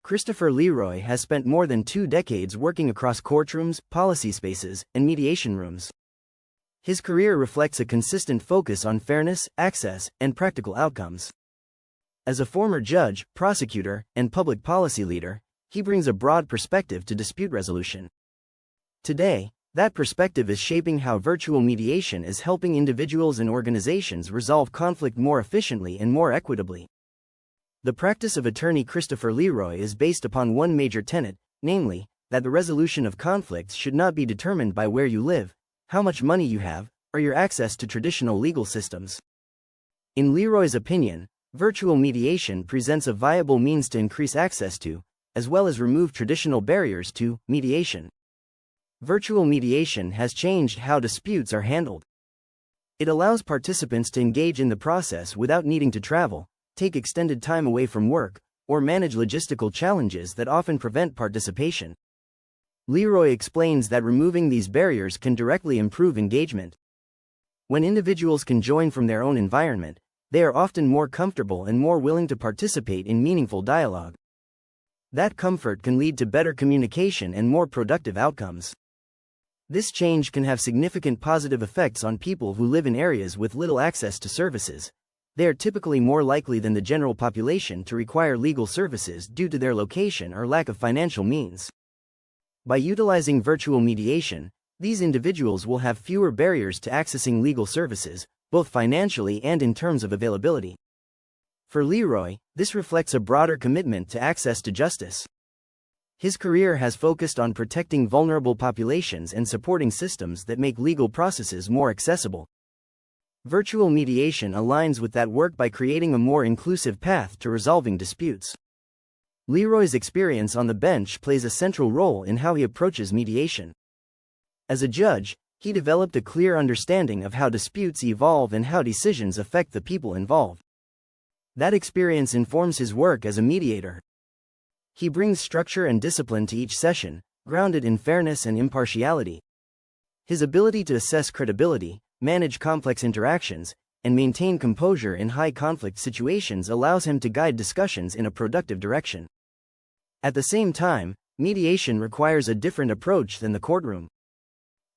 Christopher Leroi has spent more than 2 decades working across courtrooms, policy spaces, and mediation rooms. His career reflects a consistent focus on fairness, access, and practical outcomes. As a former judge, prosecutor, and public policy leader, he brings a broad perspective to dispute resolution. Today, that perspective is shaping how virtual mediation is helping individuals and organizations resolve conflict more efficiently and more equitably. The practice of attorney Christopher Leroi is based upon one major tenet, namely, that the resolution of conflicts should not be determined by where you live, how much money you have, or your access to traditional legal systems. In Leroy's opinion, virtual mediation presents a viable means to increase access to, as well as remove traditional barriers to, mediation. Virtual mediation has changed how disputes are handled. It allows participants to engage in the process without needing to travel, take extended time away from work, or manage logistical challenges that often prevent participation. Leroi explains that removing these barriers can directly improve engagement. When individuals can join from their own environment, they are often more comfortable and more willing to participate in meaningful dialogue. That comfort can lead to better communication and more productive outcomes. This change can have significant positive effects on people who live in areas with little access to services. They are typically more likely than the general population to require legal services due to their location or lack of financial means. By utilizing virtual mediation, these individuals will have fewer barriers to accessing legal services, both financially and in terms of availability. For Leroi, this reflects a broader commitment to access to justice. His career has focused on protecting vulnerable populations and supporting systems that make legal processes more accessible. Virtual mediation aligns with that work by creating a more inclusive path to resolving disputes. Leroy's experience on the bench plays a central role in how he approaches mediation. As a judge, he developed a clear understanding of how disputes evolve and how decisions affect the people involved. That experience informs his work as a mediator. He brings structure and discipline to each session, grounded in fairness and impartiality. His ability to assess credibility, manage complex interactions, and maintain composure in high-conflict situations allows him to guide discussions in a productive direction. At the same time, mediation requires a different approach than the courtroom.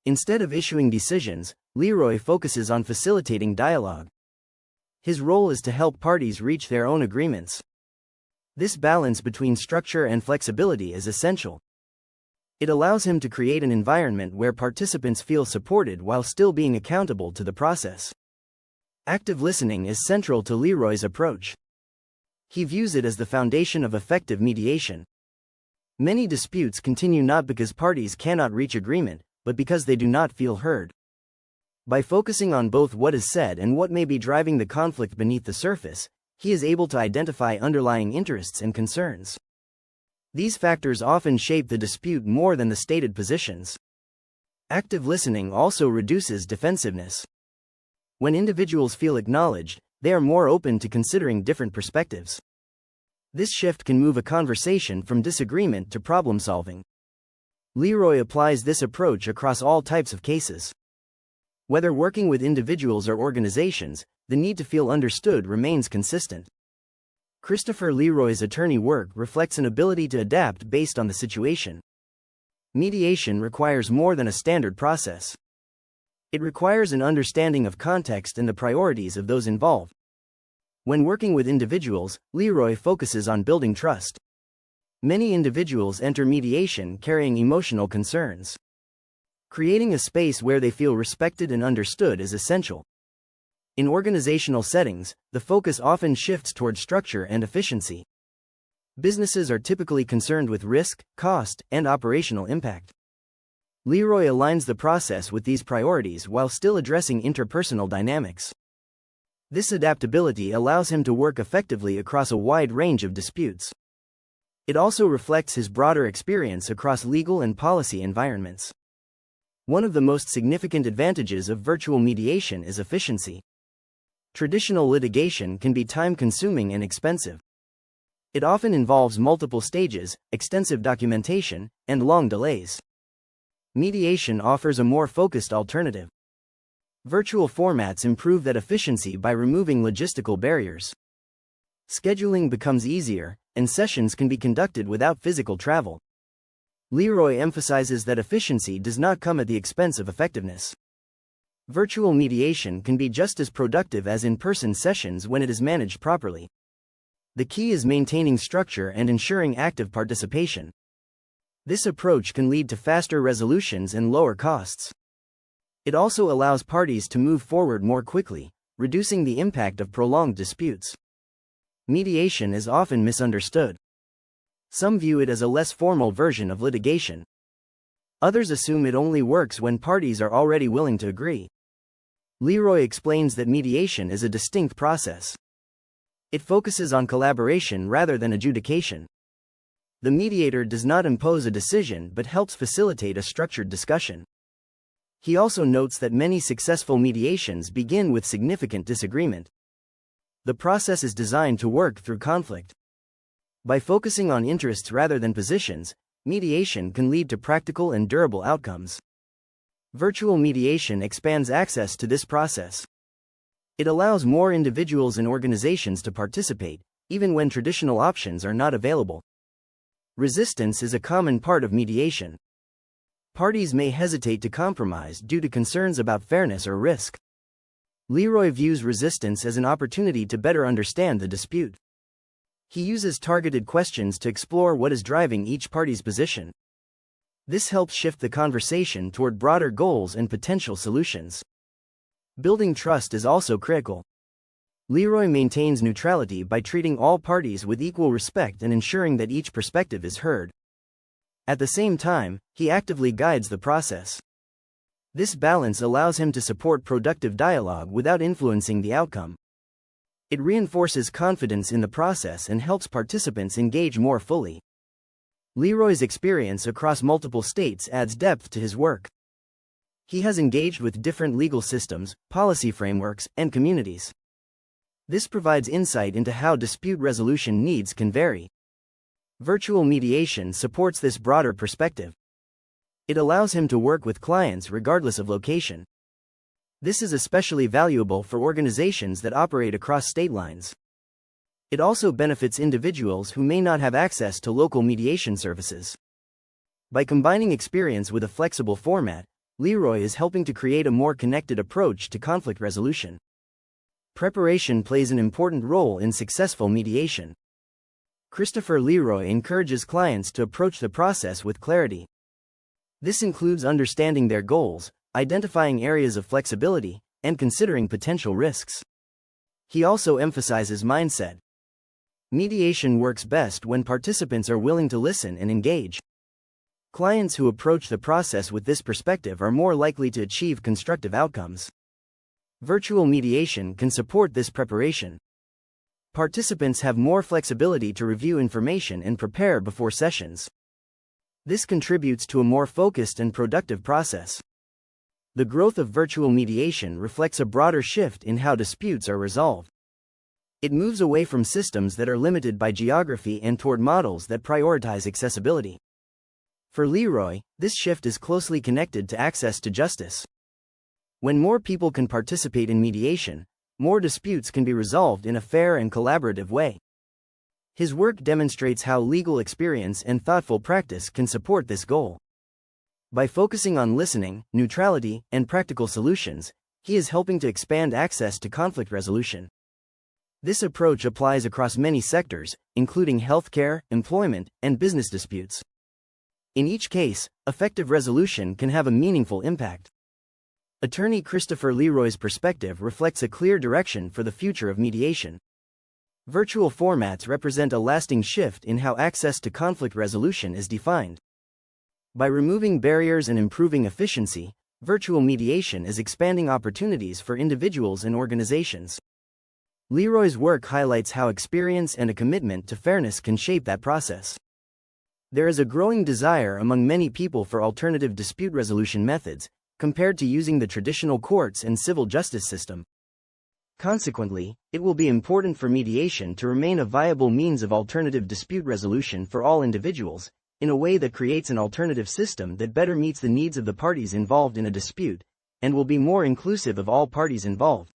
Instead of issuing decisions, Leroi focuses on facilitating dialogue. His role is to help parties reach their own agreements. This balance between structure and flexibility is essential. It allows him to create an environment where participants feel supported while still being accountable to the process. Active listening is central to Leroy's approach. He views it as the foundation of effective mediation. Many disputes continue not because parties cannot reach agreement, but because they do not feel heard. By focusing on both what is said and what may be driving the conflict beneath the surface, he is able to identify underlying interests and concerns. These factors often shape the dispute more than the stated positions. Active listening also reduces defensiveness. When individuals feel acknowledged, they are more open to considering different perspectives. This shift can move a conversation from disagreement to problem solving. Leroi applies this approach across all types of cases. Whether working with individuals or organizations, the need to feel understood remains consistent. Christopher Leroy's attorney work reflects an ability to adapt based on the situation. Mediation requires more than a standard process. It requires an understanding of context and the priorities of those involved. When working with individuals, Leroi focuses on building trust. Many individuals enter mediation carrying emotional concerns. Creating a space where they feel respected and understood is essential. In organizational settings, the focus often shifts toward structure and efficiency. Businesses are typically concerned with risk, cost, and operational impact. Leroi aligns the process with these priorities while still addressing interpersonal dynamics. This adaptability allows him to work effectively across a wide range of disputes. It also reflects his broader experience across legal and policy environments. One of the most significant advantages of virtual mediation is efficiency. Traditional litigation can be time-consuming and expensive. It often involves multiple stages, extensive documentation, and long delays. Mediation offers a more focused alternative. Virtual formats improve that efficiency by removing logistical barriers. Scheduling becomes easier, and sessions can be conducted without physical travel. Leroi emphasizes that efficiency does not come at the expense of effectiveness. Virtual mediation can be just as productive as in-person sessions when it is managed properly. The key is maintaining structure and ensuring active participation. This approach can lead to faster resolutions and lower costs. It also allows parties to move forward more quickly, reducing the impact of prolonged disputes. Mediation is often misunderstood. Some view it as a less formal version of litigation. Others assume it only works when parties are already willing to agree. Leroi explains that mediation is a distinct process. It focuses on collaboration rather than adjudication. The mediator does not impose a decision but helps facilitate a structured discussion. He also notes that many successful mediations begin with significant disagreement. The process is designed to work through conflict. By focusing on interests rather than positions, mediation can lead to practical and durable outcomes. Virtual mediation expands access to this process. It allows more individuals and organizations to participate, even when traditional options are not available. Resistance is a common part of mediation. Parties may hesitate to compromise due to concerns about fairness or risk. Leroi views resistance as an opportunity to better understand the dispute. He uses targeted questions to explore what is driving each party's position. This helps shift the conversation toward broader goals and potential solutions. Building trust is also critical. Leroi maintains neutrality by treating all parties with equal respect and ensuring that each perspective is heard. At the same time, he actively guides the process. This balance allows him to support productive dialogue without influencing the outcome. It reinforces confidence in the process and helps participants engage more fully. Leroy's experience across multiple states adds depth to his work. He has engaged with different legal systems, policy frameworks, and communities. This provides insight into how dispute resolution needs can vary. Virtual mediation supports this broader perspective. It allows him to work with clients regardless of location. This is especially valuable for organizations that operate across state lines. It also benefits individuals who may not have access to local mediation services. By combining experience with a flexible format, Leroi is helping to create a more connected approach to conflict resolution. Preparation plays an important role in successful mediation. Christopher Leroi encourages clients to approach the process with clarity. This includes understanding their goals, identifying areas of flexibility, and considering potential risks. He also emphasizes mindset. Mediation works best when participants are willing to listen and engage. Clients who approach the process with this perspective are more likely to achieve constructive outcomes. Virtual mediation can support this preparation. Participants have more flexibility to review information and prepare before sessions. This contributes to a more focused and productive process. The growth of virtual mediation reflects a broader shift in how disputes are resolved. It moves away from systems that are limited by geography and toward models that prioritize accessibility. For Leroi, this shift is closely connected to access to justice. When more people can participate in mediation, more disputes can be resolved in a fair and collaborative way. His work demonstrates how legal experience and thoughtful practice can support this goal. By focusing on listening, neutrality, and practical solutions, he is helping to expand access to conflict resolution. This approach applies across many sectors, including healthcare, employment, and business disputes. In each case, effective resolution can have a meaningful impact. Attorney Christopher Leroy's perspective reflects a clear direction for the future of mediation. Virtual formats represent a lasting shift in how access to conflict resolution is defined. By removing barriers and improving efficiency, virtual mediation is expanding opportunities for individuals and organizations. Leroy's work highlights how experience and a commitment to fairness can shape that process. There is a growing desire among many people for alternative dispute resolution methods, compared to using the traditional courts and civil justice system. Consequently, it will be important for mediation to remain a viable means of alternative dispute resolution for all individuals, in a way that creates an alternative system that better meets the needs of the parties involved in a dispute, and will be more inclusive of all parties involved.